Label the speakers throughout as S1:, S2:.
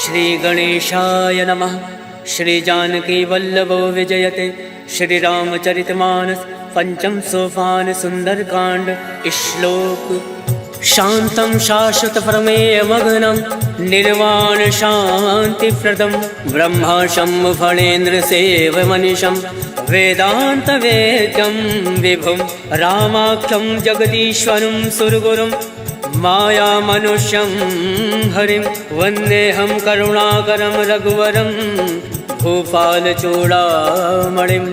S1: श्री गणेशाय नमः। श्री जानकी वल्लभो विजयते। श्री रामचरितमानस पंचम सोपान सुंदरकांड। श्लोक शांतं शाश्वत प्रमेय मग्नं निर्वाण शांति प्रदम ब्रह्माशं फणेन्द्र सेव मनीषं वेदांत वेद्यं विभुं रामाख्यं जगदीश्वरं सुरगुरुं माया मनुष्यं हरिं वन्देऽहं करुणाकरं रघुवरं भूपाल चूड़ामणिं।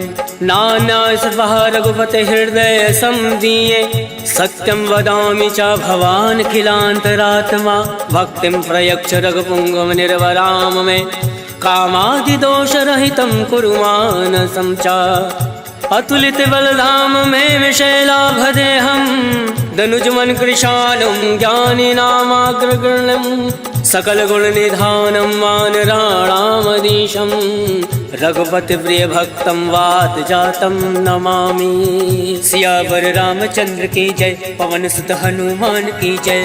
S1: नान्यासवः रघुपते हृदय संदीये सत्यं वदामि च भवान् खिलान्तरात्मा भक्तिं प्रयच्छ रघुपुङ्गव निर्वराम मे कामादिदोषरहितं कुरु मानसं च। अतुलित बलधाम में विशैलाभदेहं दनुजमन कृशालं ज्ञानिनामाग्रगण्यं सकल गुण निधानं वानराणामधीशं रघुपति प्रिय भक्तं वात जातं नमामि। सियावर रामचंद्र की जय। पवन सुत हनुमान की जय।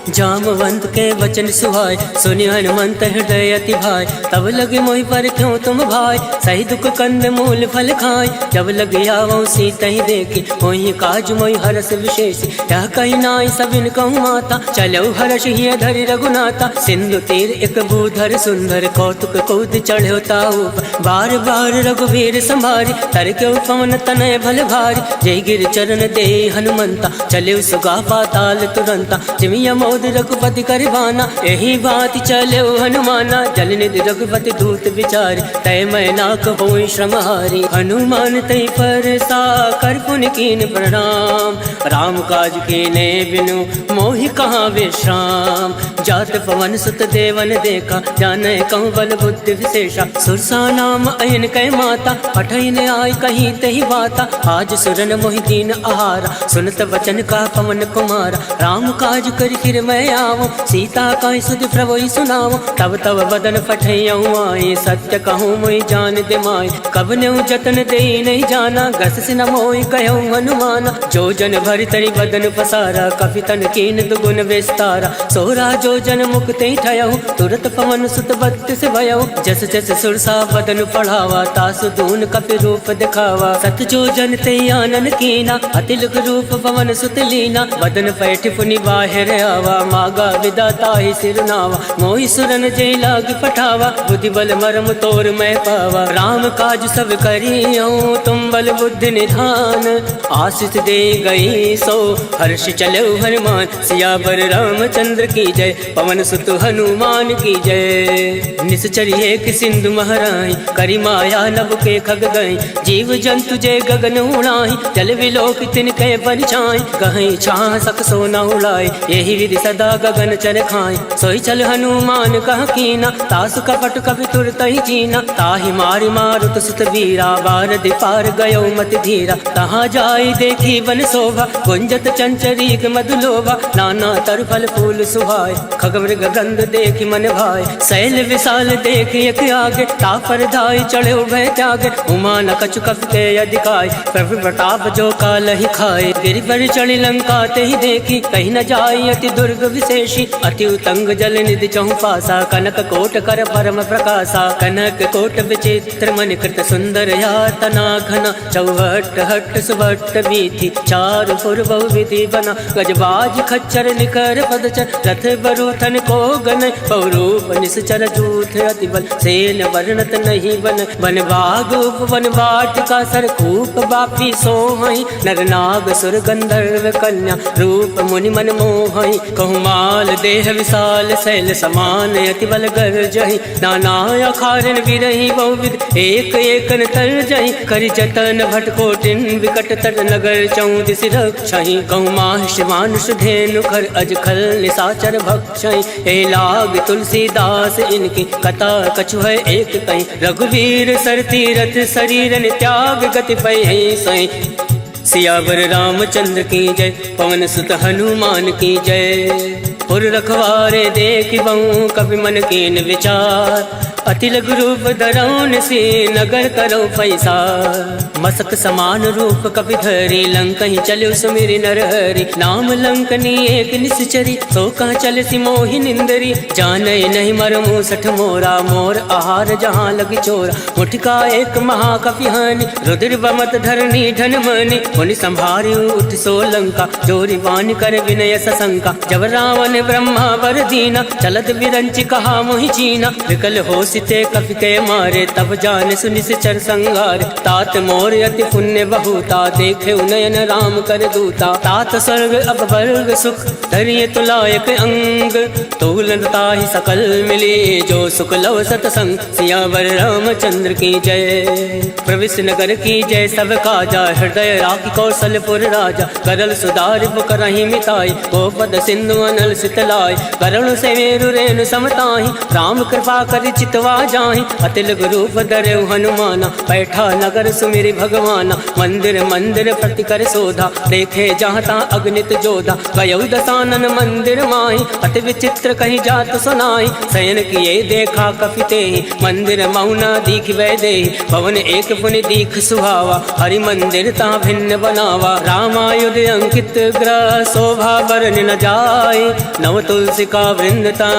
S1: जामवंत के वचन सुहाय सुनि हनुमंत हृदय अति भाई। तब लगे मोहि पर क्यों तुम भाई सही दुख कंद मूल फल खाय। जब लगे आवो सीता ही देखी मोहि काज मोहि हरस विशेष। यह कही नाई सबिन कहूँ माता चलो हर्ष ही धरि रघुनाथा। सिंधु तीर एक भूधर सुंदर कौतुक कौद चढ़ो ताऊ बार बार रघुवीर संभारी तर क्यों पवन तनय भल भारी। जय गिर चरण दे हनुमंता चले सुगा पाताल तुरंता। जिमिया मोद रघुपति करवाना यही बात चले हनुमाना। जल निधि रघुपति दूत विचार तय मैना कहो श्रमहारी। हनुमान तय पर सा कर पुन कीन प्रणाम राम काज कीने बिनु मोहि कहाँ विश्राम। जात पवन सुत देवन देखा जाने कहूँ बल बुद्धि विशेषा। सुरसा नाम अयन कै माता पठन आय कहीं तही बाता। आज सुरन मोहि दीन आहारा सुनत वचन का पवन कुमारा। राम काज कर फिर मैं आवो सीता का सुध प्रभु सुनाओ। तब तब बदन फटैयऊँ आए सत्य कहूँ मोहि जान दे माय। कब न्यू जतन दे नहीं जाना गस से न मोहि कहूँ हनुमाना। जो जन भरि तरि बदन पसारा कपि तन कीन दुगुन विस्तारा। सोरा जो जन मुक्ति ठयऊ तुरत पवन सुत बत्तीस भयऊ। जस जस सुरसा बदन पढ़ावा तासु दून कपि रूप दिखावा। सत जो जन ते आनन कीना अतिलक रूप पवन सुत लीना। बदन पैठ पुनि बाहिर आवा मागा विदाता ही सिरनावा। मोहि सुरन जय लाग पठावा बुद्धि बल मरम तोर मैं पावा। राम काज सब करियो तुम बल बुद्धि निधान। आशीष दे गई सो हर्ष चलो हनुमान। सियावर रामचंद्र की जय। पवन सुत हनुमान की जय। निश्चर एक सिंधु महराई करी माया नभ के खग गई। जीव जंतु जय गगन उड़ाई जल विलोक तिनके परिछाई। कहीं छाह सक सोना उड़ाई यही विधि सदा गगन चर खाए। सोई चल हनुमान कह कीना तासु कपट कपि तुरत ही जीना। ताहि मारि मारुत सुत वीरा बारदि पार गयो मति धीरा। तहाँ जाई देखी वन शोभा गुंजत चंचरीक मधुलोभा। नाना तर फल फूल सुहाय खग मृग गंध देखी मन भाई। शैल विशाल देखी एक आगे तापर धाई चढ़े भय त्यागे। उमा न कछु कपि के अधिकाय प्रभु प्रताप जो काल ही खाए। गिरि पर चढ़ी लंका ते ही देखी कहीं न जाई अति दुर्ग विशेषी। अति उतंग जल निधि चहु पासा कनक कोट कर परम प्रकाशा। कनक कोट विचित्र मन कृत सुंदर यातना घना। चौहट हट सुभट वीथि चारु पुर बहु विधि बना। गजबाज खच्चर निकर पदचर रथ बरूथन को गन। पौरूप निश्चर जूथ अति बल सेन वर्णत नहीं बन। वन बाग उपवन वाटिका सरकूप बापी सोहई। नर नाग सुर गंधर्व कन्या रूप मुनि मन मोहई। कहूँ माल देह विशाल शैल समान अति बल गर्जहि। नाना अखारन विरहि बहुविध एक एकन तरजहि। करि जतन भटकोटिन विकट तर नगर चौदिस रक्षहि। कहूँ माहिष मानुष धेनु खर अज खल निशाचर भक्षहि। ए लाग तुलसीदास इनकी कथा कछु है एक कहीं। रघुवीर सर तीरथ शरीरन त्याग गति पै सही। सियावर रामचंद्र की जय। पवन सुत हनुमान की जय। पुर रखवारे देख बहु कवि मन कीन विचार। अति लघु रूप धरौन से नगर करो पैसा। मसक समान रूप कपि धरी लंकहि चलो सुमिरि नरहरि। नाम लंकनी एक निश्चरी तो कह चल सी मोहि निंदरी। जाने नहीं मर मूसठ मोरा मोर आहार जहाँ लगी चोरा। मुठका एक महाकपि हानि रुद्र बमत धरनी धन मनि। मुनि संभारी उठ सो लंका जोरी वान कर विनय सशंका। जब रावण ब्रह्मा वर दीना चलत विरंच कहा मोहि चीना। विकल हो सिते कपि के मारे तब जान सुनि चर संगार। तात मोर अति पुण्य बहुता देखे नयन राम कर दूता। तात स्वर्ग अब वर्ग सुख धरिय तुलायक अंग। तूलता ही सकल मिली जो सुख लव सतसंग। सियावर रामचंद्र की जय प्रविश नगर की जय सब काजा। हृदय राखी कौशलपुर राजा करल सुधार करही मिताई। गोपद सिंधु अनल सितलाई करुण से मेरु रेणु समताही। राम कृपा कर चितवा जाहि अतिल रूप धरे हनुमाना। बैठा नगर सुमिरि भगवाना मंदिर मंदिर प्रति कर शोधा। देखे जहाँ तहाँ अग्नित जोधा गयौ दसानन मंदिर माही। अति विचित्र कहीं जात सुनाई शयन किए देखा कपिते। मंदिर मौना दीख वै दे भवन एक पुनि दीख सुहावा। हरि मंदिर ता भिन्न बनावा रामायुध अंकित ग्रह। शोभा बरन न जाए नव तुलसी का वृंदता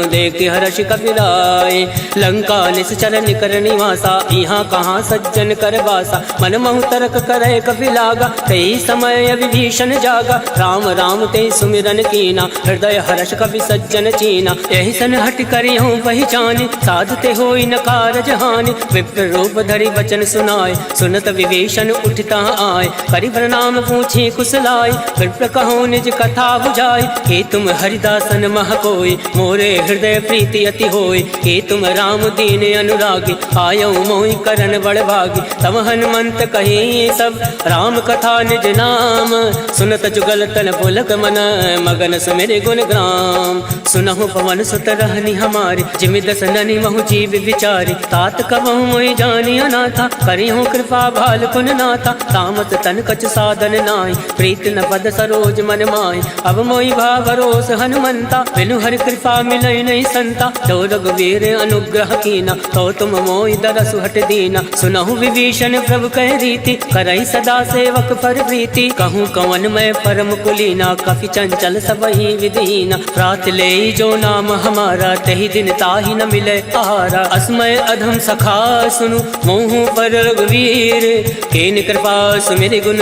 S1: देख हर्ष कपिलाए। लंका निश्चर निकर निवासा यहाँ कहाँ सज्जन कर बासा। मन महु तर्क करे कपिलागा कई समय विभीषण जागा। राम राम ते सुमिरन कीना हृदय हर्ष कपि सज्जन चीना। यही सन हट करी हूँ पहचानी साधते होई न कारज हानि। विप्र रूप धरि वचन सुनाए सुनत विभीषण उठता आए। करि प्रणाम पूछी कुशलाय विप्र कहो निज कथा बुझाई। हे तुम हरिदासन मह कोई मोरे हृदय प्रीति अति होई। हे तुम राम दीन अनुरागी आयो मोहि करन बड़ भागी। तब हनुमंत कही सब राम कथा निज नाम। सुनत जुगल तन पुलक मन मगन सुमिरि गुण ग्राम। सुनहु पवन सुत रहनी हमारी जिमि दस ननि महु जीव विचारी। तात कबहु मोहि जानी अनाथा करिहु कृपा भाल कुन नाथा। तामस तन कछ साधन नाहि प्रीत न पद सरोज मन माहि। अब मोहि भा भरोस हनुमंता बिनु हरि कृपा मिलै नहीं संता। तो रघुवीर अनुग्रह कीना तो तुम मोहि दरसु हट दीना। सुनहु विभीषण प्रभु कह रीति करई सदा सेवक पर प्रीति। कहूँ कवन मैं परम कुलीना कपि चंचल सबहि विदीना। रात ले जो नाम हमारा तही दिन ताहि न मिले आहारा। अस्मय अधम सखा सुनु मोहु पर रघुवीर। केन कृपा सुमिरि गुण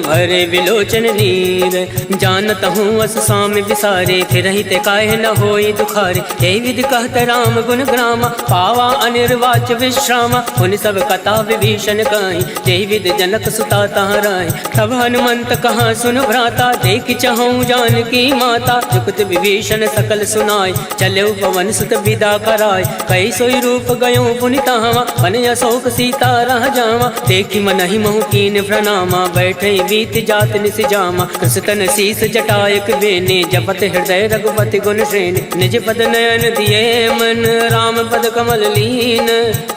S1: भरे विलोचन नीर। जानत हूँ अस स्वामी विसारे फिर ते काहे न होई दुखारे। यही विधि कहत राम गुण ग्रामा पावा अनिर्वाच विश्रामा। उन सब कथा विभीषण कहीं यही विधि जनक सुता तहाँ रही। तब हनुमंत कहाँ सुन भ्राता देख चहु जानकी माता। जुगत विभीषण सकल सुनाय चले पवन सुत विदा कराय। कई सोई रूप गयो पुनि तहाँ मन अशोक सीता रह जावा। देखी मन ही महु कीन प्रणामा बैठे बीत जात निस जामा। कृष्ण शीस जटायक बेने जपत हृदय रघुपति गुण श्रेणी। निज पद नयन दिए मन राम पद कमल लीन।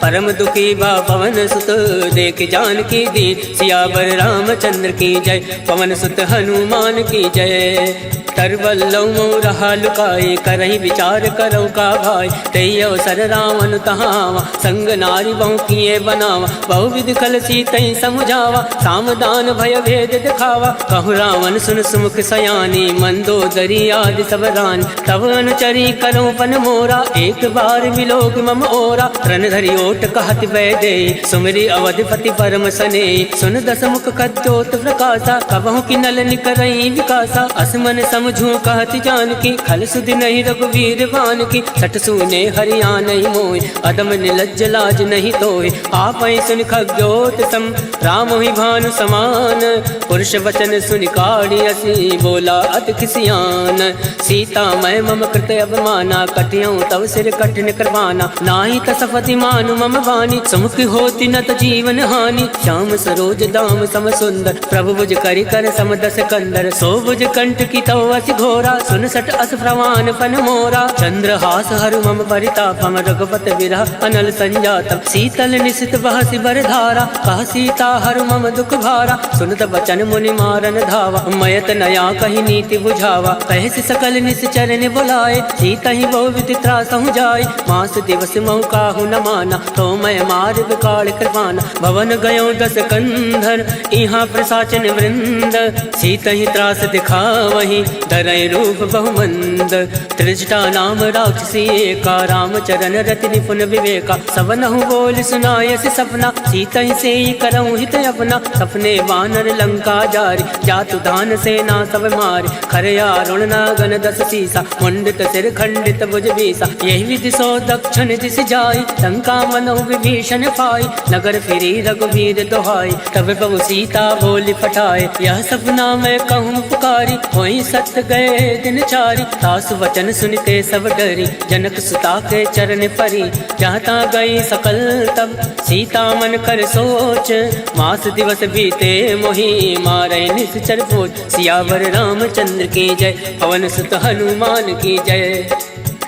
S1: परम दुखी बा पवन सुत देख जानकी दीन। सियावर रामचंद्र की जय पवन सुत हनुमान की जय। तरवल्लौ रहा लुकाए करही विचार करो का भाई। तई अवसर रावण तहावा संग नारी बहु किए बनावा। बहु विधि कल सीतई समुझावा सामदान भय भेद दिखावा। कहु रावण सुन सुमुख सयानी मंदोदरी आदि सब रानी। तब अनुचरी करो पन मोरा एक बार विलोक मम ओरा। रण धरि ओट कहत वै दे सुमिरि अवधिपति परम सने। सुन दस मुख कद्योत प्रकाशा कबहु की नल निकरई विकासा। असमन समझू कहत जानकी खल सुधि नहीं रघुवीर बान की। सट सुने हरिया नहीं मोय अदम निलज्ज लाज नहीं तोय। आप सुन खग्योत सम राम ही भानु समान। पुरुष वचन सुन काढ़ी असी बोला अति खिसियान। सीता मैं मम कृत अवमाना कटियों तव सिर कठिन करवाना। नाही तसफति मानु मम वाणी सुमुख होती न त जीवन हानि। श्याम सरोज दाम सम सुंदर प्रभु बुझ करि कर समदस कंदर। सो बुझ कंठ की तो असी घोरा, सुन सट अस प्रवान फन मोरा। चंद्रहास हरु मम परितापम, रघुपति विरह अनल संजातम। शीतल निशित बहसि बर धारा, कह सीता हरु मम दुख भारा। सुनत बचन मुनि मारन धावा, मयत नया कही नीति बुझावा। कहसि सकल निश्चर ने बुलाए, सीता ही बहु विधि त्रासहु जाय। मास दिवस महु काहू न माना, तो मैं मार विकाल कृपाना। भवन गयो दस कंधर, इहाँ प्रसाचन वृंद। सीता ही त्रास दिखावही, धरय रूप बहुमंद। त्रिजटा नाम राक्षसी एका, रामचरण रति निपुण विवेका। सबनहु बोल सुनायसि सपना, सीता ही से करऊँ हित अपना। सपने वानर लंका जारी, जातु दान सेना सब मारी। खरया रुणना गण दस सीसा, मुंडित सिर खंडित भुज बीसा। यही विधि सो दक्षिण दिस जाई, लंका मनो विभीषण पाई। नगर फिरी रघुवीर दोहाई, तब प्रभु सीता बोली पठाए। यह सपना मैं कहूँ पुकारी, होई सत्य गए दिन चारी। सासु वचन सुनते सब डरी, जनक सुता के चरण परी। जहाँ गई सकल तब सीता मन कर सोच, मास दिवस बीते मोही मारे निश्चर पोच। सियावर रामचंद्र की जय, पवन सुत हनुमान की जय।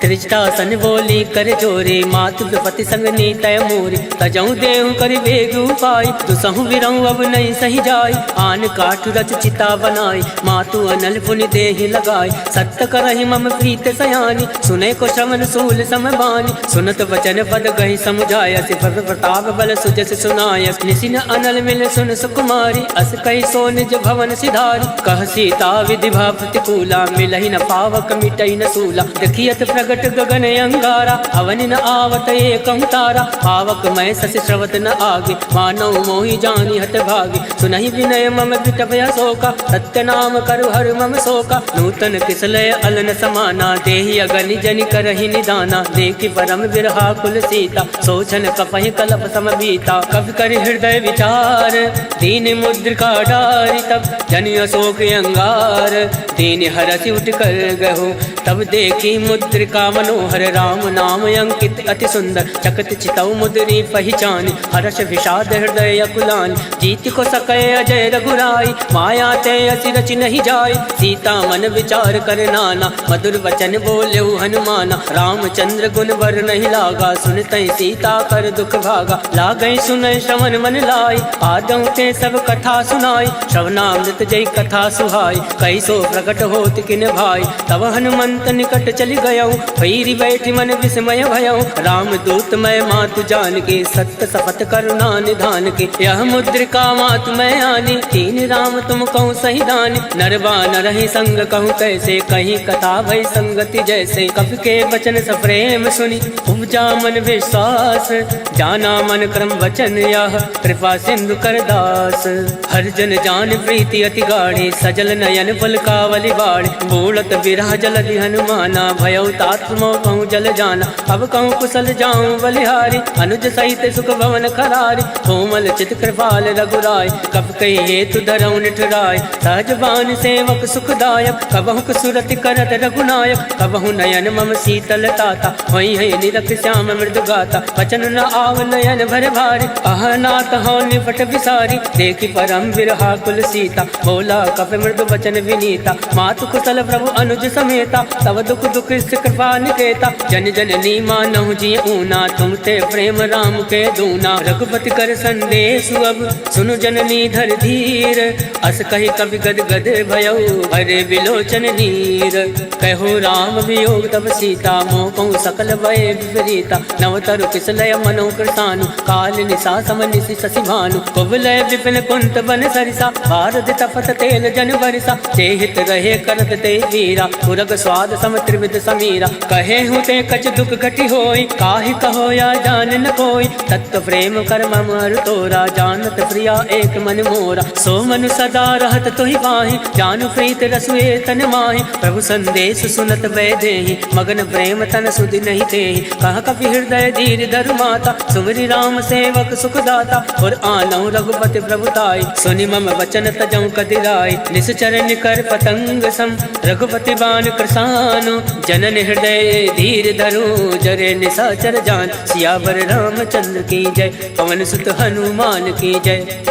S1: त्रिजटा सन बोली कर जोरे, मातु विपति संग नीतय मोरी। तजऊ देहु कर बेग उपाय, दुसहु विरऊ अब नहीं सही जाय। आन काठ रच चिता बनाई, मातु अनल पुनि देहि लगाई। सत्य करहि मम प्रीत सयानी, सुने को श्रवण सूल समबानी। सुनत वचन पद गहि समुझाय, सिफर प्रताप बल सुजस सुनाय। निसिन अनल मिल सुन सुकुमारी, अस कहि सो निज भवन सिधारी। कह सीता विधि भा प्रतिकूला, मिलहि न पावक मिटई न सूला। देखियत प्रगट गगन अंगारा, अवनि न आवत एकं तारा। पावक मैं ससि श्रवत न आगे, मानव मोहि जानी हत भागे। सुनहि विनय मम विटपय शोका, सत्य नाम करु हर मम शोका। नूतन किसलय अलन समाना, देहि अगनि जनि करहि निदाना। देखि परम विरहा कुल सीता, सोचन कपहि कलप सम बीता। कवि कर हृदय विचार, दीन मुद्रिका डारि। तब जनि अशोक अंगार, दीन हरसि उठ कर गहु। तब देखी मुद्रिका मनोहर, राम नाम अंकित अति सुंदर। चकत चितऊ मुद्री पहचानी, हर्ष विषाद हृदय अकुलानी। जीत को सकै अजय रघुराई, माया ते असि रचि नहीं जाय। सीता मन विचार कर नाना, मधुर वचन बोलेउ हनुमाना। रामचंद्र गुण वर नहीं लागा, सुनतै सीता कर दुख भागा। लागै सुनय श्रवण मन लाई, आदौ ते सब कथा सुनाई। श्रवणामृत जय कथा सुहाई, कैसो प्रकट होत किन भाई। तब हनुमंत निकट चली गयऊ, भैरी बैठी मन विस्मय भयऊ। राम दूत मैं मातु जान के, सत्य शपथ करुणा निधान के। यह मुद्रिका मातु मैं आनी, तीन राम तुम कहूँ सही दानी। नरवा न रही संग कहूँ कैसे, कहीं कथा भई संगति जैसे। कवि के वचन सप्रेम सुनी, उपजा मन विश्वास। जाना मन क्रम वचन यह, कृपा सिंधु कर दास। हर जन जान प्रीति अति गाढ़ी, सजल नयन पलकावली बाढ़। बूढ़त विरह जलधि हनुमाना, भयउ तात मोह कहूँ जल जाना। अब कहूँ कुशल जाऊँ बलिहारी, अनुज सहित सुख भवन खरारी। कोमल चित कृपाल रघुराय, कब कही हेतु धरऊ निठुराय। सहजबान सेवक सुखदायक, कबहु सुरति करत रघुनायक। कबहु नयन मम शीतल ताता, वही है निरख श्याम मृदु गाता। वचन न आव नयन भर भारी, अहनाथ हो निपट विसारी। देखी परम विरहा कुल सीता, बोला कप मृदु वचन विनीता। मातु कुशल प्रभु अनुज समेता, तब दुख दुख कृपा निकेता। जन जननी मानहु जी ऊना, तुम ते प्रेम राम के दूना। रघुपति कर संदेश अब, सुनु जननी धर धीर। अस कही कवि गद गद भयऊ, हरे विलोचन नीर। कहो राम वियोग तब सीता, मोह कहूँ सकल भय विपरीता। नवतरु किसलय मनो कृतानु, काल निशा सम निशि शशि भानु। कुबलय विपिन कुंत बन सरिसा, भारत तपत तेल जन बरिसा। चेहित रहे करत ते वीरा, पुरग स्वाद सम त्रिविध समीरा। कहे हूँ ते कछ दुख घटी होई, काहि कहो या जान न कोई। तत्व प्रेम कर मम अरु तोरा, जानत प्रिया एक मन मोरा। सो मनु सदा रहत तोहि बाहि, जानु प्रीत रसुए तन माहि। प्रभु संदेश सुनत वै देहि, मगन प्रेम तन सुधि नहीं तेहि। कह कपि हृदय धीर धरु माता, सुमरि राम सेवक सुखदाता। और आनहु रघुपति प्रभुताई, सुनि मम वचन तजऊ कदिराई। निश्चर निकर पतंग सम, रघुपति बान कृसानु। जनन हृदय धीर धरु, जरे निशाचर जान। सियावर रामचंद्र की जय, पवन सुत हनुमान की जय।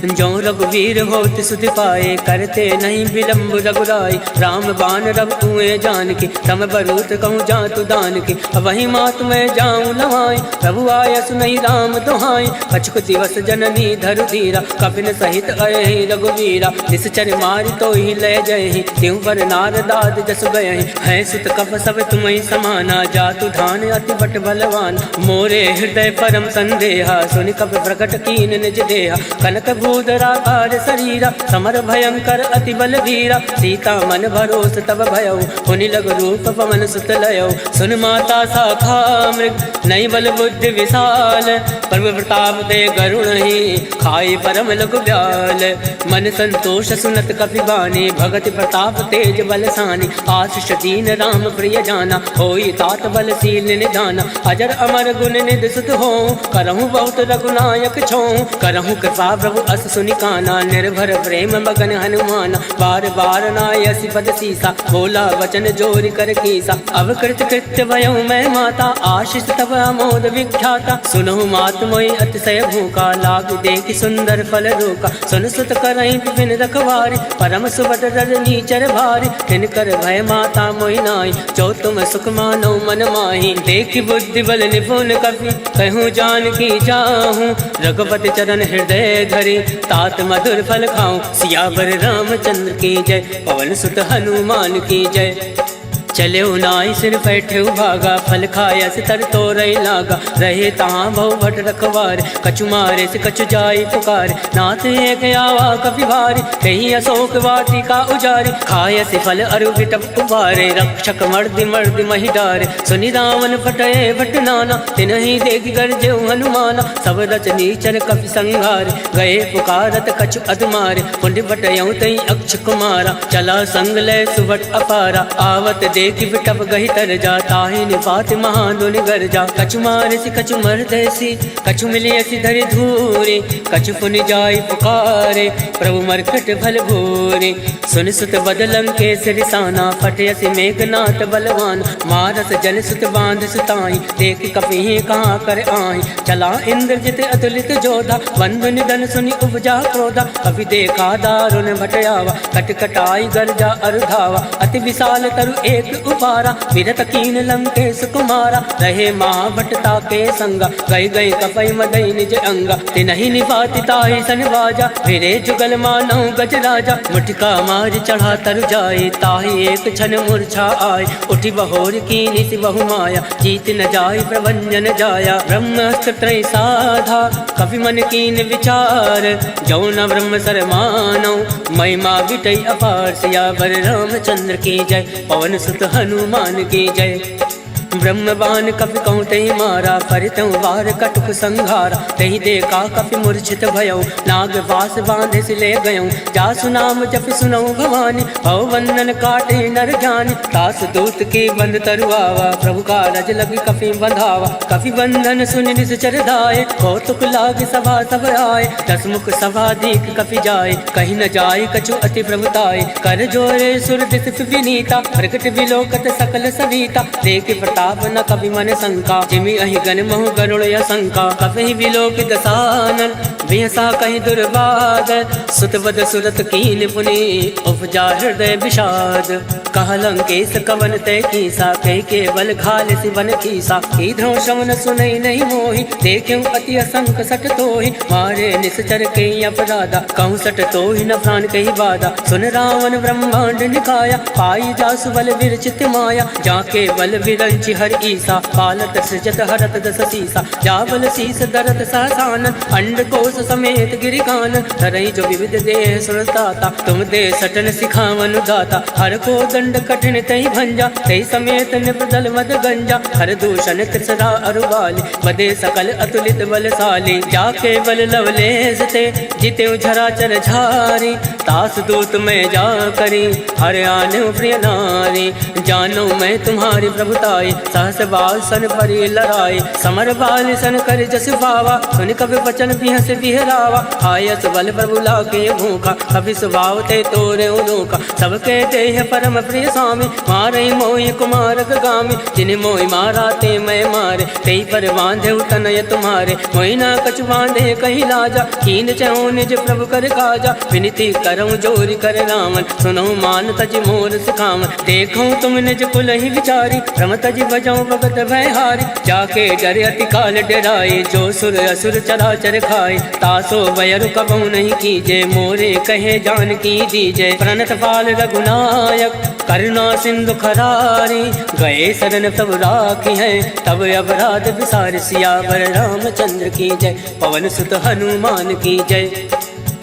S1: जो रघुवीर होत सुधि पाए, करते नहीं विलम्ब रघुराई। राम बाण रब कुएं जान की, तम बरूत कहूँ जातु दान की। वही मात मैं जाऊँ लवाई, प्रभु आय सुनई राम दुहाई। कछुक दिवस जननी धरु धीरा, कपिन सहित अहि रघुवीरा। निश्चर मारि तो ही लय जय, त्यों पर नारदाद जस गय। है सुत कप सब तुम्हें समाना, जातु धान अति बट बलवान। मोरे हृदय परम संदेहा, सुनि कप प्रकट कीन निज देहा। कनक भूधराकार शरीरा, समर भयंकर अति बल धीरा। सीता मन भरोस तब भयउ, पुनि लग रूप पवन सुत लयउ। सुन माता शाखा मृग, नई बल बुद्धि विशाल। प्रभु प्रताप दे गरुण ही, खाई परम लघु ब्याल। मन संतोष सुनत कपि बानी, भगति प्रताप तेज बलसानी। आशीष दीन राम प्रिय जाना, होई तात बलशील निधाना। अजर अमर गुण निधि सुत हो, करहूँ बहुत रघुनायक छो। करहूँ कृपा प्रभु अस सुनि काना, निर्भर प्रेम मगन हनुमाना। बार बार नायसि पद सीसा, बोला वचन जोरि कर कीसा। अब कृत कृत्य भयउ मैं माता, आशीष तब अमोद विख्याता। सुनहु मात मोहि अतिशय भूखा, लाग देखि सुंदर फल रोका। सुन सुत करहीं विपिन रखवारी, परम सुभद्र रजनी चर भारी। किनकर भय माता मोहि नाई, जो तुम सुख मानो मन माही। देखि बुद्धि बल निपुण कपि, कहूँ जानकी जाहूँ। रघुपति चरण हृदय धरि, तात मधुर फल खाऊं। सियावर रामचंद्र की जय, पवन सुत हनुमान की जय। चले नाई सिर बैठे भागा, फल खाया से तर तो रही लागा। रहे तहाँ बहु भट रखवार, कछु मारे से कछु जाई पुकार। नाथ एक आवा कपि भारी, कहीं अशोक वाटिका उजारी। खाय से फल अरु विटप उबारे, रक्षक मर्दि मर्दि महि डारे। सुनि रावण फटए भट नाना, तिनहि देखि गर्जे हनुमाना। सब रचनी चर कपि संहारे, गए पुकारत कछु अधमारे। कुंड बटयऊ तई अक्ष कुमारा, चला संग लय सुभट अपारा। आवत देखि बिटप गहि तर जा, ताहि निपात महादुनि गर जा। कछु मारसि कछु मरदैसि, कछु मिलियसि धरि धूरे। कछु पुनि जाई पुकारे, प्रभु मरकट भल भूरे। सुन सुत बदलं के सिरसाना, फटयसि मेघनाथ बलवान। मारस जन सुत बांध सुताई, देखि कपि कहाँ कर आही। चला इंद्रजित अतुलित जोधा, बंधु निधन सुनि उपजा क्रोधा। कपि देखा दारुण भटयावा, कटकटाई गर्जा अरुधावा। अति विशाल तरु एक उपारा, विरत कीन लंकेश कुमारा। रहे महाभटता के संगा, गई गई कपई मदई निज अंगा। तिनहि निपाति ताहि सन बाजा, फिरे जुगल मानव गज राजा। मुठिका मार चढ़ा तर जाए, ताहि एक क्षण मूर्छा आए। उठि बहोर कीनि सि बहु माया, जीत न जाय प्रभंजन जाया। ब्रह्मास्त्र त्रय साधा, कपि मन कीन विचार। जौ न ब्रह्म सर मानौ, महिमा विटई अपार। सियावर रामचंद्र की जय, पवन सुत हनुमान की जय। ब्रह्म बाण कपि कहूँ तहि मारा, परितौ वार कटुक संघारा। तहि देखा कपि मूर्छित भयउ, नाग वास बांधे से ले गयऊ। जासु नाम जपि सुनऊ भवानी, भव बंधन काटे नर ज्ञानी। तास दूत की बंद तरुआवा, प्रभु का रज लगी कपि बंधावा। कपि बंधन सुनि निश्चर धाये, कौतुक लाग सभा सब आए। दस मुख सभा दीख कपि जाए, कहीं न जाय कछु अति प्रभुताय। कर जोरे सुर दिस विनीता, प्रकट विलोकत सकल सविता। देख प्रताप न कभी मन शंका, जिमि अहि गण महु गरुड़ असंका। कभी विलोक दसानन, बिहसा कहीं दुर्बाद। सुत बद सुरत कीन पुनि, उपजा हृदय विषाद। कह लंकेश कवन तय कीसा, कह केवल घाल सिवन कीसा। ईधरों श्रवण सुनई नहीं मोहि, देखूं अति असंक सट तोहि। मारे निश्चर के अपराधा, कहूँ सट तोहि न प्राण कही बाधा। सुन रावण ब्रह्मांड निकाया, पाई जासु बल विरचित माया। जाके बल विरंचि हर ईसा, पालत सृजत हरत दस सीसा। जाबल शीस दरत सहसान, अंड कोश समेत गिरिकान। धरई जो विविध देह सुरताता, तुम दे सटन सिखावन दाता। हर को दंड कठिन तई भंजा, तई समेत निपदल मद गंजा। हर दूषण त्रिसरा अरुबाली, बदे सकल अतुलित बलशाली। जाके बल लवलेश ते, जिते झराचर झारी। तास दूत में जा करी, हर आने प्रिय नारी। जानो मैं तुम्हारी प्रभुताई, सहस बाल सन परी लड़ाई। समर बाल सन कर जस पावा, सुन कभी बचन बिहस बिहरावा। आयस बल प्रभु लाके भूखा, कभी स्वभाव ते तोरे उनोखा। सबके देह परम प्रिय स्वामी, मारई मोहि कुमार गामी। जिन मोहि मारा ते मैं मारे, तेई पर बांधे तनय तुम्हारे। मोहिना कछ बांधे कही लाजा, कीन चहु निज प्रभु कर काजा। विनती करऊँ जोरी कर रावण, सुनहु मान तज मोर सिखावन। देखूँ तुम निज कुल ही विचारी, भ्रम तज बजाऊँ भगत भय हारी। जाके डर अति काल डराए, जो सुर असुर चराचर खाए। तासो बयरु कबहु नहीं कीजे, मोरे कहे जान की दीजे। प्रणत पाल रघुनायक, करुणा सिंधु खरारी। गए शरण तब राखी है, तब अपराध विसार। सियावर रामचंद्र की जय, पवन सुत हनुमान की जय।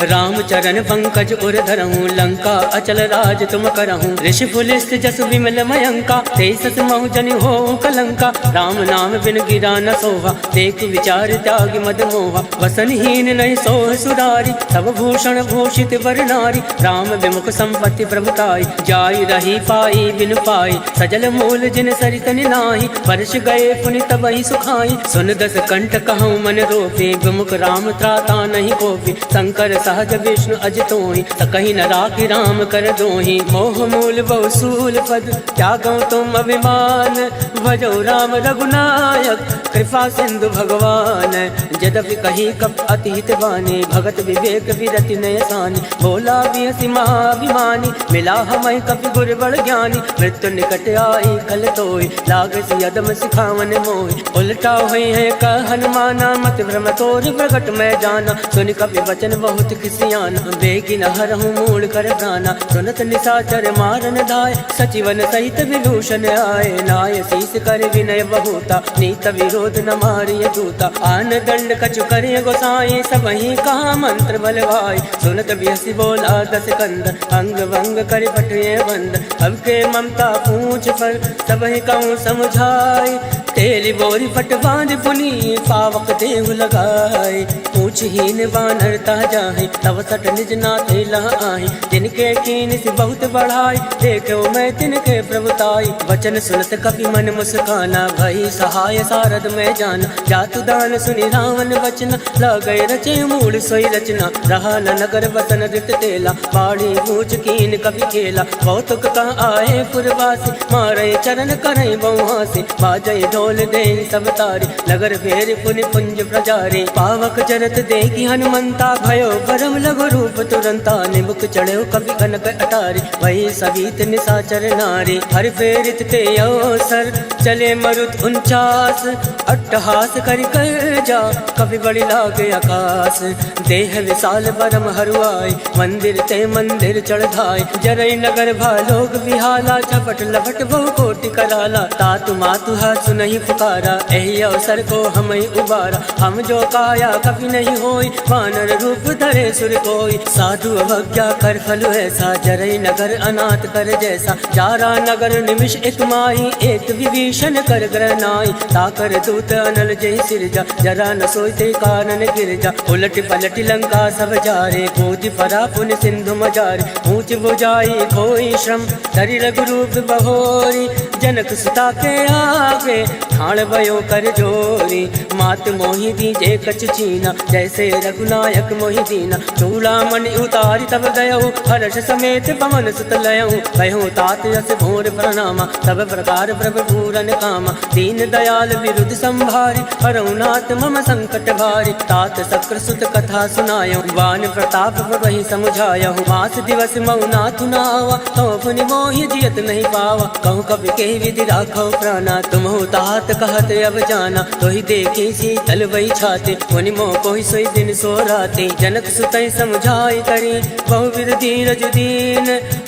S1: राम चरण पंकज उर धरहूँ, लंका अचल राज तुम करहूँ। ऋषि पुलिस जस विमल मयंका, तेसस महु जनि हो कलंका। राम नाम बिन गिरा न सोहा, देख विचार त्याग मद मोहा। वसनहीन नहीं सोह सुरारी, सब भूषण भूषित वर नारी। राम विमुख संपत्ति प्रभुताई, जाई रही पाई बिन पाई। सजल मूल जिन सरित निनाहि, वर्ष गए पुनि तबहि सुखाई। सुन दस कंठ कहूँ मन रोपे, विमुख राम त्राता नहीं कोपी। शंकर सहज विष्णु अजितोहि, सकहि न राखि राम कर दोहि। मोह मूल बहु सूल पद, त्यागौ तुम अभिमान। भजौ राम रघुनायक, कृपा सिंधु भगवान। यद्यपि कही कप अति हित बानी, भगत विवेक विरति नय सानी। बोला बिहसि महाभिमानी, मिला हमहि कपि गुर बड़ ज्ञानी। मृत्यु निकट आई खल तोय, लागस यदम सिखावन मोहि। उलटा हुई है कह हनुमाना, मत भ्रम तोर प्रगट मैं जाना। सुनि कपि वचन बहुत किसियाना, बेगी न हरहूँ मूल कर प्राणा। सुनत निशाचर मारन धाय, सचिवन सहित विभूषण आए। नाय शीस कर विनय बहुता, नीत विरोध न मारिय दूता। आन दंड कछु करे गोसाई, सबहि कहा मंत्र बलवाई। सुनत बिहसि बोला दस कंद, अंग भंग कर पठिए बंद। अब के ममता पूछ पर, सबहि कहूँ समझाई। तेली बोरी पट बांध पुनी, पावक देहु लगाए। पूछहीन बानर ता जाहि, तब सट निज नाथ लह आहि। जिनके कीन से बहुत बढ़ाई, देखो मैं तिनके प्रभुताई। वचन सुनत कपि मन मुस्काना, भई सहाय सारद में जाना। जातु दान सुनि रावण वचन, लगै रचे मूल सोई रचना। रहा न नगर बसन रित तेला, बाड़ी पूछ कीन कपि खेला। कौतुक कह आए पुरवासी, मारे चरण करई बहुहासी। बाजै ढोल दे सब तारी, नगर फेर पुनि पुंज प्रजारी। पावक चरत देखी हनुमंता, भयो परम लघु रूप तुरंता। निमुख चढ़ो कपि कनक अटारी, वही सवित निशाचर नारी। हर फेरित ते अवसर, चले मरुत 49। अट्टहास करि कर जा, कपि बड़ि लागे आकाश। देह विशाल परम हरुआई, मंदिर ते मंदिर चढ़ धाय। जरई नगर भालोक विहाला, झपट लपट बहु कोटि कराला। तातु मातु हा सुनहि पुकारा, एहि अवसर को हमहि उबारा। हम जो काया कपि नहीं होई, वानर रूप धरे सुर कोई। साधु अवज्ञा कर फल ऐसा, जरई नगर अनाथ कर जैसा। जारा नगर निमिष एक माही, एक विभीषण कर ग्रह नाई। ताकर दूत अनल जय सिरजा, जरा न सोचते कानन गिरजा। उलट पलट लंका सब जारे, कूद परा पुन सिंधु मजारे। ऊंच बुझाई कोई श्रम, धरि रघुरूप बहोरी। जनक सुता के आगे, ठाण भयो कर जोरी। मात मोहि दीजे कछ चीना, जैसे रघुनायक मोहि दीना। चूड़ामणि उतारी तब गयऊ, हर्ष समेत पवन सुत लयऊ। कहो तात यस भोर प्रणामा, सब प्रकार प्रभु पूरन कामा। दीन दयाल विरुद्ध संभारी, हरऊ नाथ मम संकट भारी। तात शक्र सुत कथा सुनायो, वान प्रताप वही समुझायो। मास दिवस मऊ नाथ नावा, तो पुनि मोहि जियत नहीं पावा। कहूँ कवि के विधि राखो प्राणा, तुम हो तात कहत अब जाना। तो ही देखी शीतल वही छाते, मुनि मोह कोई सोई दिन सो राते। जनक सुतई समझाई करी, बहुविध धीरज दीन।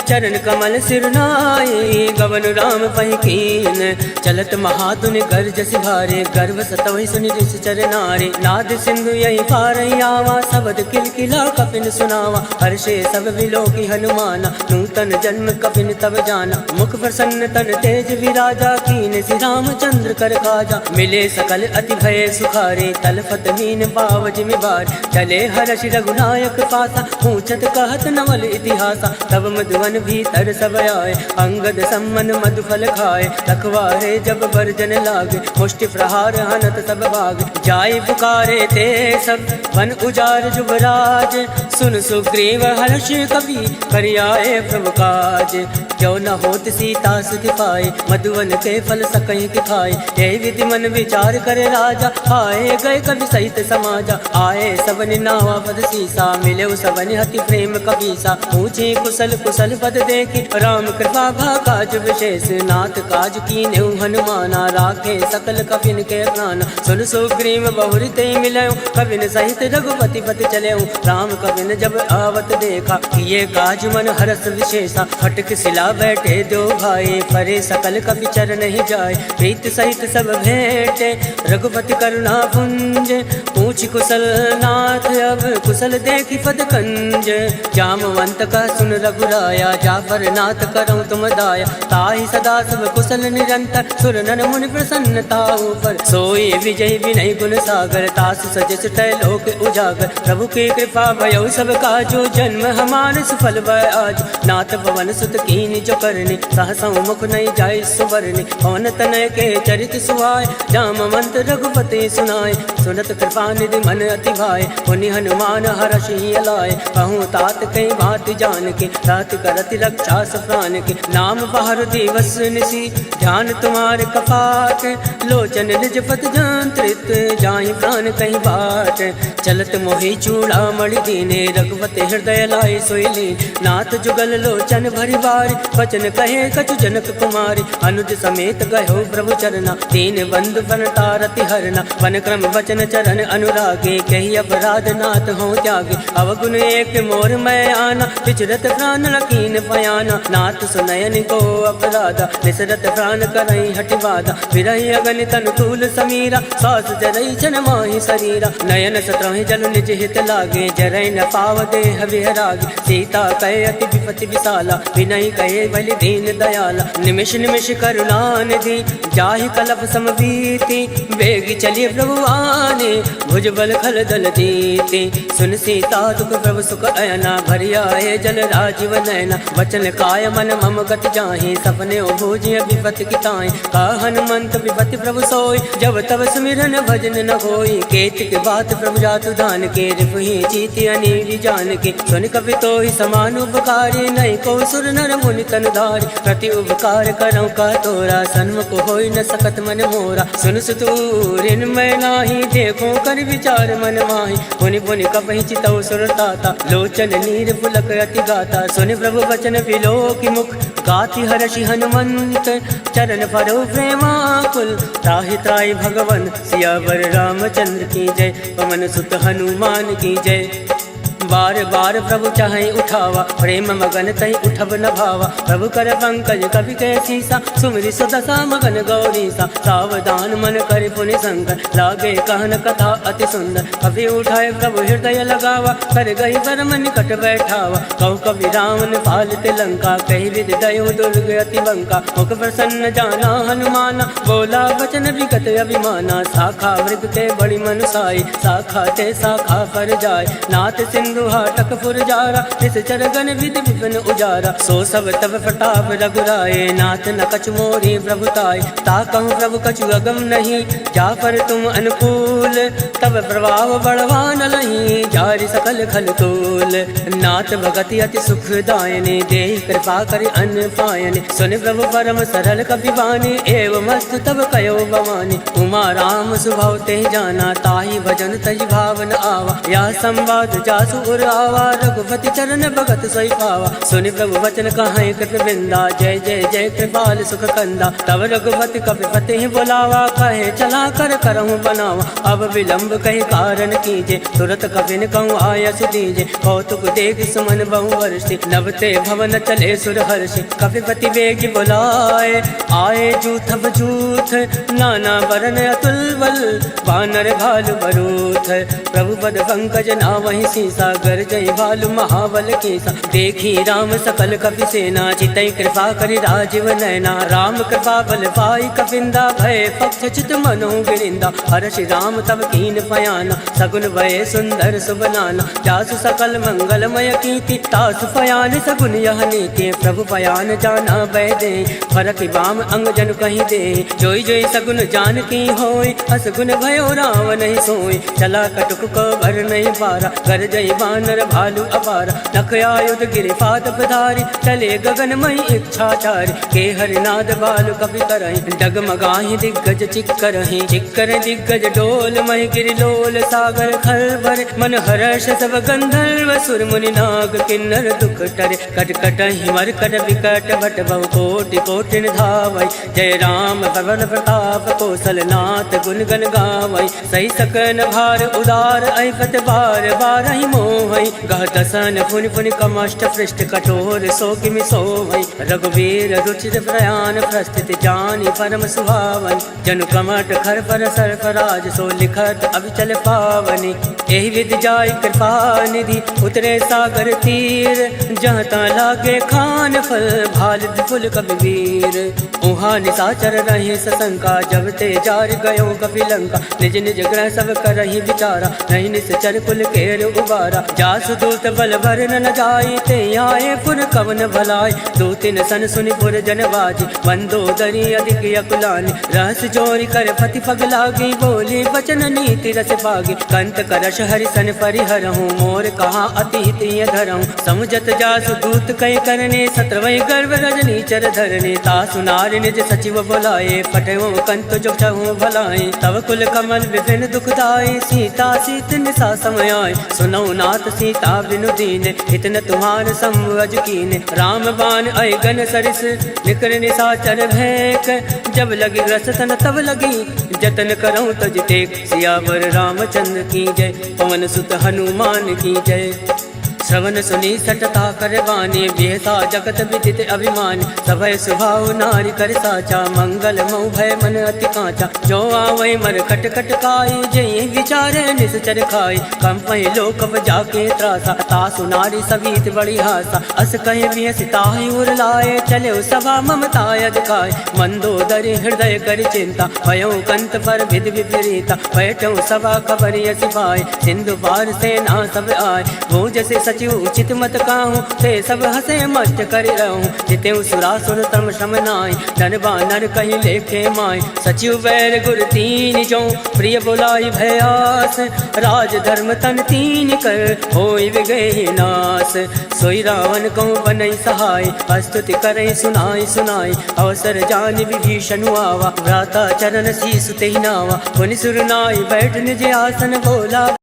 S1: चरण कमल सिर नाई, गवन राम पहि कीन। चलत महातुनि गर्ज सिभारे, गर्भ सतवहि सुनि ऋषि चर नारे। नाद सिंधु यही पारई आवा, शब्द किलकिला कपिन सुनावा। हर्षे सब विलोकी हनुमाना, नूतन जन्म कपिन तब जाना। मुख प्रसन्न तन तेज विराजा, कीन श्री रामचंद्र कर काजा। मिले सकल अति भय सुखारे, तलफत मीन पाव जिमि बार। चले हर्षि रघुनायक पासा, पूछत कहत नवल इतिहासा। तब मधुवन भीतर सब आए, अंगद सम्मन मधुफल खाए। रखवारे जब बरजन लागे, मुष्टि प्रहार हनत सब भाग। जाय पुकारे ते सब, वन उजार जुबराज। सुन सुग्रीव हर्ष कवि, करियाए प्रभु काज। क्यों न होत सीता सुति पाए, मधुवन के फल सकहीं के खाए। यही विधि मन विचार करे राजा, आए गए कवि सहित समाजा। आए सबनि नावा पद सीसा, मिले सबनि हति प्रेम कबीसा। पूछे कुशल कुशल पद देखी, राम कृपा भा काज विशेष। नाथ काज कीन्हु हनुमाना, राखे सकल कपिन के प्राण। सुन सुग्रीव बहुरि ते मिलयो, कपिन सहित रघुपति पति चलयो। राम कपिन जब आवत देखा, किए काज मन हरस विशेषा। फटक सिला बैठे दो भाई, परे सकल कपि चरण ही जाए। प्रीत सहित सब भेंटे, रघुपति करुणा पुंज। पूछ कुशल नाथ अब कुशल देखी पद कंज। जामवंत का सुन रघुराया, जाफर नाथ करऊं तुम दाया। ताहि सदा सब कुशल निरंतर, सुर नर मुनि प्रसन्नता ऊपर। सोई विजय विनय गुण सागर, तास सजस लोक उजागर। प्रभु की कृपा भयो सब काजो, जन्म हमार सफल भय आज। नाथ पवन सुत कीनि जो करनी, सहसा मुख नहीं जाय सुवरनी। पवन तनय के चरित सुहाय, जामवंत रघुपति सुनाय। सुनत कृपा निधि मन अति भाय, पुनि हनुमान हरषि अलाय। कहूँ तात कई बात जान के, रात करति रक्षा सप्रान के। नाम पहर दिवस निसी, ध्यान तुम्हारे कपाट। लोचन निज पत जंत्रित, जाहि प्राण कहीं बाट। चलत मोहि चूड़ा मणि दीने, रघुपति हृदय लाए सोइली। नाथ जुगल लोचन भरि बारी, वचन कहे कछु जनक कुमारी। अनुज समेत गयो प्रभु चरना, दीन बंधु बन तारति हरना। वन क्रम वचन चरण अनुरागे, कही अपराध नाथ हो त्यागे। अवगुण एक मोर मैं आना, विचरत प्राण लकीन पयाना। नाथ सुनयन को अपराधा, निसरत प्राण करई हटि बाधा। विरहि अगन तन तूल समीरा, सास जरई छन माहि शरीरा। नयन सत्रहि जल निज हित लागे, जरई न पाव देह विहरागे। सीता कहे अति विपति विशाला, विनय कहे बलि दीन दयाला। निमिष निमिष करुणा निधि, जाहि कलप समबीति। वेग चलिए प्रभु आने, भुज बल खल दल जीते। सुन सीता दुख प्रभु सुख अयना, भरि आए जल राजीव नयना। वचन काय मन मम गति जाहि, सपने भोजिय विपति की ताई। का हनुमंत विपति प्रभु सोई, जब तब सुमिरन भजन न होई। केतिक बात प्रभु जातु दान के, रिपुहि जीति अनीवि जान के। सुन कपि तोहि समान उपकारी, नहीं को सुर नर मुनि तन धारी। प्रति उपकार करऊं का तोरा, सन्मुख होई न सकत मन मोरा। सुन सुतूरिन मैं नाही, देखो कर विचार मन माही। पुनि पुनि कपहि चितौ सुर ताता, लोचन नीर पुलक अति गाता। सुनि प्रभु वचन बिलो की मुख, गाति हर्षि हनुमंत। चरण परो प्रेमाकुल, त्राहि त्राहि भगवन। सियावर रामचंद्र की जय, पवन सुत हनुमान की जय। बार बार प्रभु चाहे उठावा, प्रेम मगन तहि उठब न भावा। प्रभु कर पंकज कवि के सीसा, सुमिरि सुदशा मगन गौरीसा। सावधान मन कर पुनि शंकर, लागे कहन कथा अति सुंदर। कवि उठाए प्रभु हृदय लगावा, कर गई परम निकट बैठावा। कहु कवि रावण पालित लंका, कही विधि दयो दुर्ग अति बंका। मुख प्रसन्न जाना हनुमाना, बोला वचन विगत अभिमाना। शाखा मृग के बड़ी मनुसाई, शाखा ते शाखा पर जाय। नाथ सिंधु हाटक पुरजारा, इस चरगन विधि विपिन उजारा। सो सब तब प्रताप रघुराए, नाथ न कछु मोरी प्रभुताय। ताकहु प्रभु कछु अगम नहीं, जापर तुम अनुकूल। तब प्रभाव बढ़वान लही, जारि सकल खल तोल। नाथ भगति अति सुख दायने, देहि कृपा करि अन्न पायने। सुन प्रभु परम सरल कपि बानी, एवं मस्त तब कयो भवानी। उमा राम सुभाव ते जाना, ताहि भजन तज भावन आवा। या संवाद जासु आवा, रघुपति चरण भगत सोई पावा। सुनि प्रभु वचन कहाई कृत बिंदा, जय जय जय कृपाल सुख कंदा। तब रघुपति कपिपति ही बुलावा, कहे चला कर करहूँ बनावा। अब विलंब कही कारण कीजे, तुरत कपिन कहूँ आयस दीजे। कौतुक देख सुमन बहु वर्षि, नभते भवन चले सुर हर्षि। कपिपति बेग बुलाए, आए जूथ बजूथ। नाना वरन अतुल बल, वानर भालु बरूथ। प्रभु पद पंकज नावहि सीसा, गर्जय भालु महाबल केसा। देखी राम सकल कपि सेना, चितई कृपा करि राजीव नयना। राम कृपा बल पाई कपिंदा, भय पक्ष चित मनो गिरिंदा। हर्षि राम तब कीन पयाना, सगुन भय सुंदर सुबनाना। जासु सकल मंगलमय कीर्ति, तासु पयान सगुन यह नीति। प्रभु पयान जाना भय दे, फरक बाम अंग जन कहीं दे। जोई जोई सगुन जान की होय, असगुन भयो राम नहीं सोय। चला कटुक को भर नहीं पारा, गर्जय वानर भालू अपार नख आयुध गिरि फात पधारी चले गगनमयी इच्छाचारी के हरिनाद बालु कपि करहि डगमगाहि दिग्गज चिक्करहि चिक्कर दिग्गज डोल महि गिरि लोल सागर खल भरे मन हर्ष सब गंधर्व सुर मुनि नाग किन्नर दुख टरे कटकटहि मरकट विकट भट बहु कोटि कोटिन धावै जय राम पवन प्रताप कौशलनाथ गुण गण गावै सही सकन भार उदार ऐफत बार बारहि मोहै गह दसन फुनि फुनि कमष्ट पृष्ठ कठोर सो किमि सोवै रघुवीर रुचिर प्रयाण प्रस्थित जानि परम सुहावन जनु कमट खर पर सरफराज सो लिखत अविचल पावनि एहि विधि जाय कृपा निधि उतरे सागर तीर जहाँ ता लागे खान फल भाल फुल कबीर उहाँ निशाचर रहे सशंका जब ते जार गयो कपिलंका निज निज ग्रह सब करहि विचारा नहीं निश्चर कुल केर उबारा जासु दूत बल भर न जाई ते आए पुर कवन भलाई दो तीन सन सुनि पुर जनबाजी बंदो दरी अधिक अकुलानी रहस जोरी कर पति पग लागी बोली वचन नीति रस पागी कंत करश हरि सन परिहरहूँ मोर कहा अतीत धरहूँ समुझत जासु दूत कई करने सत्रवै गर्भ रजनी चर धरने तासु नार निज सचिव बुलाए फटहूँ कंत जो छहूँ भलाए तब कुल कमल विभिन्न दुखदाई सीता सीत निशा समय सुनौ नाथ सीता बिनु दीन इतन तुम्हार संवज कीन राम बाण अयगन सरिस निकर निशाचर भैक जब लगी रस तन तब लगी जतन करऊँ तज टेक सियावर रामचंद्र की जय पवन सुत हनुमान की जय श्रवण सुनी सटता कर बानी बेहसा जगत विदित अभिमानी सभय सुभाव नारी कर साचा मंगल मऊ भय मन अति कांचा जो आवै मर खट खट खाई जय विचारे निश्चर खाई कंपहि लोक जाके त्रासा तासु नारी सभीत बड़ी हासा अस कहे भी सिताहि उर लाए चले सभा ममता अधिकाय मंदोदरी हृदय कर चिंता भयो कंत पर विध विपरीता बैठो सभा खबर सिपाही सिंधु पार सेना सब आए वो जैसे सचिव उचित मत काहूँ ते सब हसे मस्त कर रहूँ जिते सुरासुर तम श्रम नाय धन बानर कही लेखे माय सचिव बैर गुर तीन जो प्रिय बुलाई भयास राज धर्म तन तीन कर होई विगहि नास सोई रावण कहूँ बनई सहाय स्तुति करई सुनाई सुनाई अवसर जान विभीषण आवा भ्राता चरण शीस तेहि नावा पुनि सुर नाई बैठ निज आसन बोला।